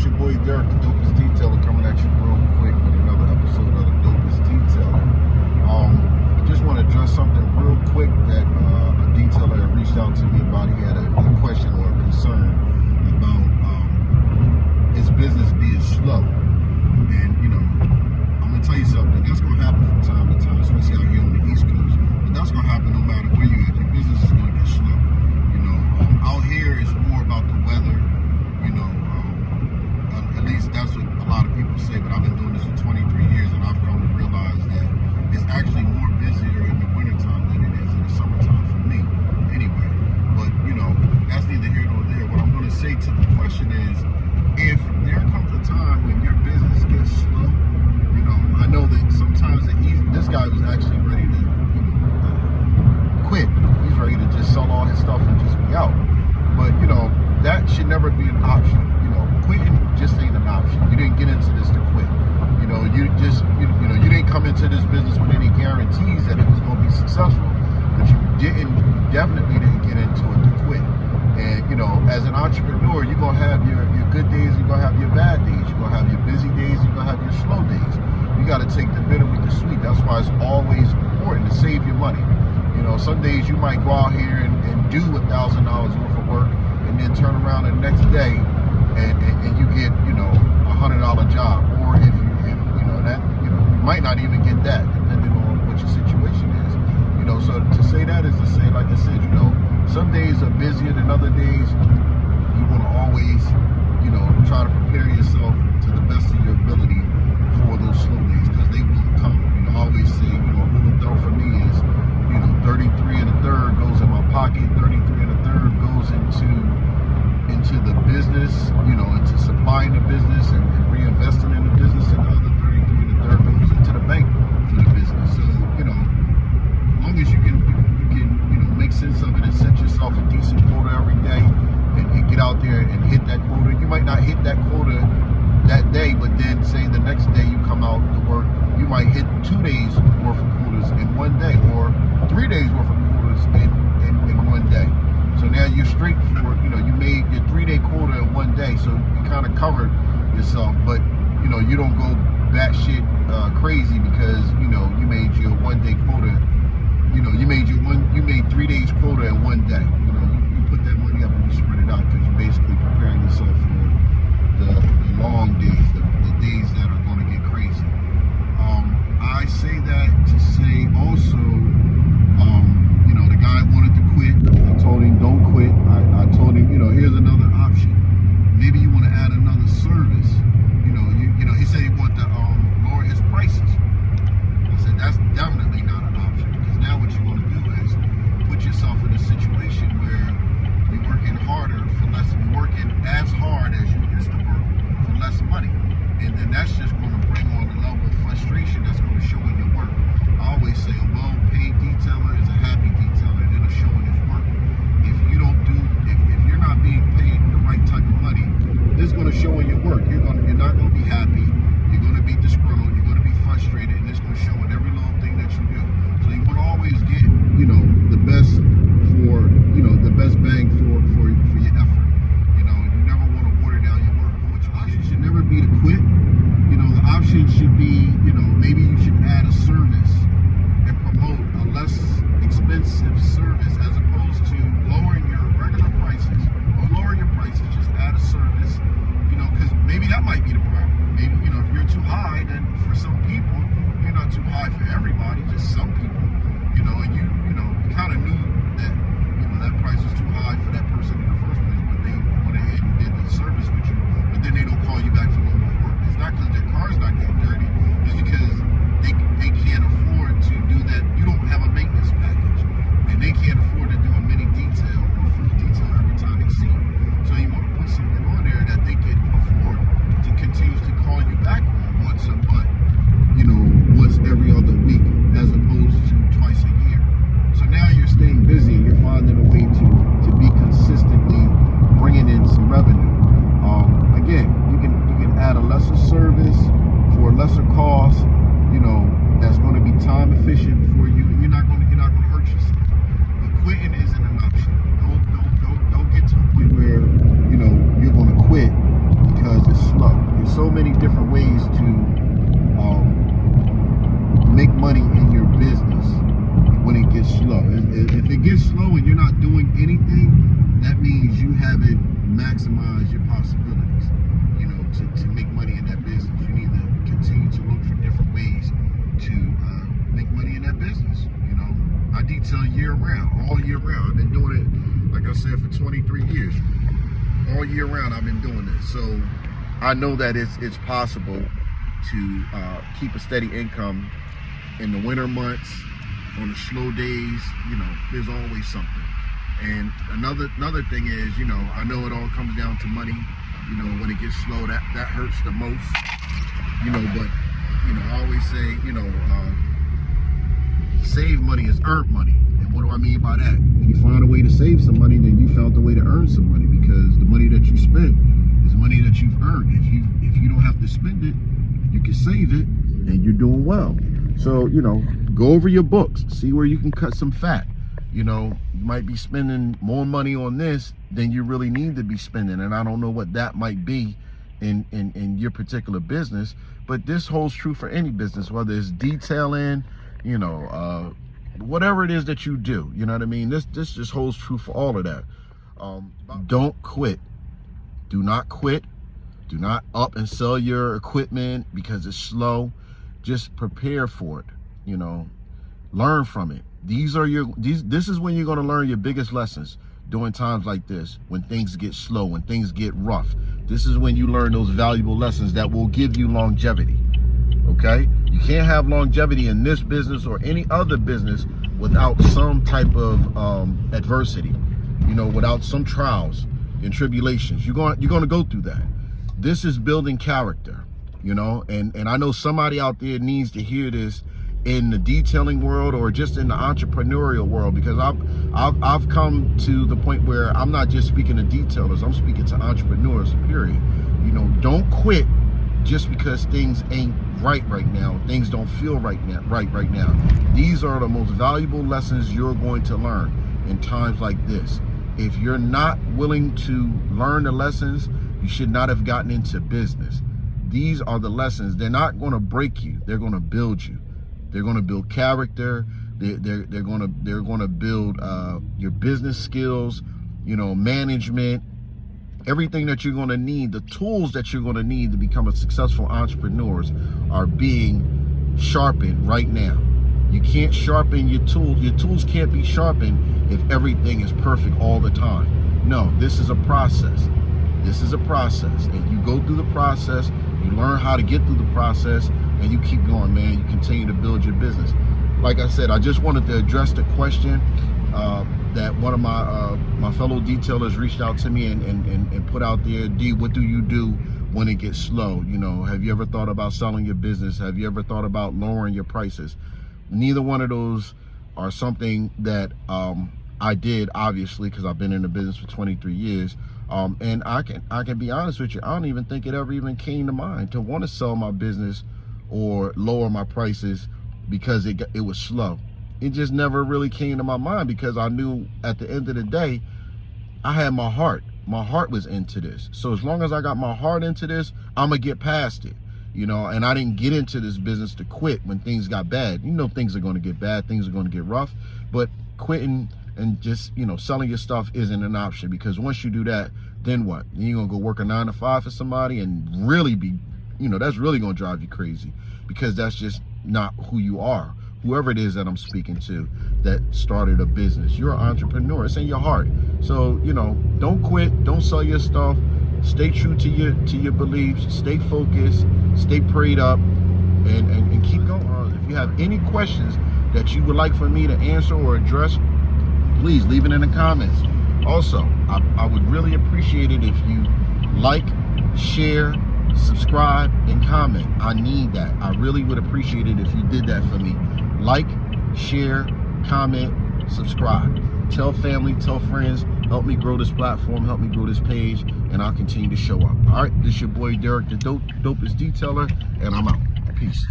It's your boy Derek, the Dopest Detailer, coming at you real quick with another episode of the Dopest Detailer. I just want to address something real quick that a detailer had reached out to me about. He had a question or a concern about his business being slow. And, you know, I'm going to tell you something. That's going to happen from time to time, especially out here on the East Coast. But that's going to happen no matter where you're at. Your business is going to get slow. You know, out here it's more about the weather. You know, at least that's what a lot of people say, but I've been doing this for 23 years, and I've come to realize that it's actually more busier in the wintertime than it is in the summertime for me, anyway. But, you know, that's neither here nor there. What I'm going to say to the question is, if there comes a time when your business gets slow, you know, I know that sometimes this guy was actually ready to, you know, quit. He's ready to just sell all his stuff and just be out. But, you know, that should never be an option. You know, quitting just ain't an option. You didn't get into this to quit. You know, you didn't come into this business with any guarantees that it was going to be successful. But you definitely didn't get into it to quit. And, you know, as an entrepreneur, you're going to have your good days, you're going to have your bad days. You're going to have your busy days, you're going to have your slow days. You got to take the bitter with the sweet. That's why it's always important to save your money. You know, some days you might go out here and do $1,000 worth of work, and then turn around the next day and you get, you know, $100 job. Or if you know that, you know, you might not even get that, depending on what your situation is. You know, so to say that is to say, like I said, you know, some days are busier than other days. You want to always, you know, try to prepare yourself to the best of your ability for those slow days, because they will come. You know, I always say, you know, rule of thumb for me is, you know, 33 and a third goes in my pocket, 33 and a third goes into the business, you know, into supplying the business and reinvesting in the business, and the other 33 and a third goes into the bank for the business. So, you know, as long as you can, you know, make sense of it and set yourself a decent quota every day and get out there and hit that quota. You might not hit that quota that day, but then say the next day you come out to work, you might hit 2 days worth of quotas in one day, or 3 days worth of quotas in one day. So now you're straight for, you know, you made your 3-day quota in one day, so you kind of covered yourself. But, you know, you don't go batshit crazy because, you know, you made your 1-day quota. You know, you made 3 days quota in one day. You know, you put that money up and you spread it out, because you're basically preparing yourself for the long days, the days that are going to get crazy. I say that to say also, you know, the guy wanted to quit. I told him, don't quit. I told him, you know, here's another option. Maybe you want to add another service. You know, he said he wanted to lower his prices. I said, that's definitely not an option, because now what you want to do is put yourself in a situation where you're working harder for less. You're working as hard as you used to work for less money. And then that's just going to bring on a level of frustration that's going to show in your work. I always say a well-paid detailer is a happy detailer, and it'll show in his work. If you don't do, if you're not being paid the right type of money, it's going to show in your work. You're not going to be happy. You're going to be disgruntled. You're going to be frustrated, and it's going to show in every little thing that you do. So you want to always get, you know, the best for, you know, the best bang for your effort. You know, you never want to water down your work. But what you should never be to quit. You know, the anything, that means you haven't maximized your possibilities, you know, to make money in that business. You need to continue to look for different ways to make money in that business. You know, I detail year round, all year round. I've been doing it, like I said, for 23 years. All year round I've been doing this. So I know that it's possible to keep a steady income in the winter months, on the slow days. You know, there's always something. And another thing is, you know, I know it all comes down to money. You know, when it gets slow, that hurts the most. You know, but, you know, I always say, you know, save money is earned money. And what do I mean by that? If you find a way to save some money, then you found a way to earn some money, because the money that you spent is money that you've earned. If you don't have to spend it, you can save it, and you're doing well. So, you know, go over your books, see where you can cut some fat. You know, you might be spending more money on this than you really need to be spending, and I don't know what that might be in your particular business, but this holds true for any business, whether it's detailing, you know, whatever it is that you do. You know what I mean? This just holds true for all of that. Don't quit. Do not quit. Do not up and sell your equipment because it's slow. Just prepare for it. You know, learn from it. This is when you're going to learn your biggest lessons during times like this, when things get slow, when things get rough. This is when you learn those valuable lessons that will give you longevity. Okay? You can't have longevity in this business or any other business without some type of adversity, you know, without some trials and tribulations. You're going to go through that. This is building character, you know, and I know somebody out there needs to hear this in the detailing world or just in the entrepreneurial world, because I've come to the point where I'm not just speaking to detailers, I'm speaking to entrepreneurs, period. You know, don't quit just because things ain't right now. Things don't feel right now. These are the most valuable lessons you're going to learn in times like this. If you're not willing to learn the lessons, you should not have gotten into business. These are the lessons. They're not going to break you. They're going to build you. They're going to build character. They're going to build your business skills, you know, management, everything that you're going to need. The tools that you're going to need to become a successful entrepreneur are being sharpened right now. You can't sharpen your tools. Your tools can't be sharpened if everything is perfect all the time. No, this is a process. This is a process, and you go through the process, you learn how to get through the process, and you keep going, man. You continue to build your business. Like I said, I just wanted to address the question that one of my fellow detailers reached out to me and put out there. D, what do you do when it gets slow? You know, have you ever thought about selling your business? Have you ever thought about lowering your prices? Neither one of those are something that I did, obviously, because I've been in the business for 23 years. And I can be honest with you, I don't even think it ever even came to mind to want to sell my business or lower my prices because it was slow. It just never really came to my mind, because I knew at the end of the day, I had my heart. My heart was into this. So as long as I got my heart into this, I'm going to get past it. You know, and I didn't get into this business to quit when things got bad. You know, things are going to get bad, things are going to get rough, but quitting and just, you know, selling your stuff isn't an option, because once you do that, then what? Then you're going to go work a 9 to 5 for somebody and really be, you know, that's really going to drive you crazy, because that's just not who you are. Whoever it is that I'm speaking to that started a business, you're an entrepreneur. It's in your heart. So, you know, don't quit. Don't sell your stuff. Stay true to your beliefs. Stay focused. Stay prayed up, and keep going. If you have any questions that you would like for me to answer or address, please leave it in the comments. Also, I would really appreciate it if you like, share, subscribe, and comment. I need that. I really would appreciate it if you did that for me. Like, share, comment, subscribe. Tell family, tell friends. Help me grow this platform, help me grow this page, and I'll continue to show up. All right, this is your boy Derek, the dopest detailer, and I'm out. Peace.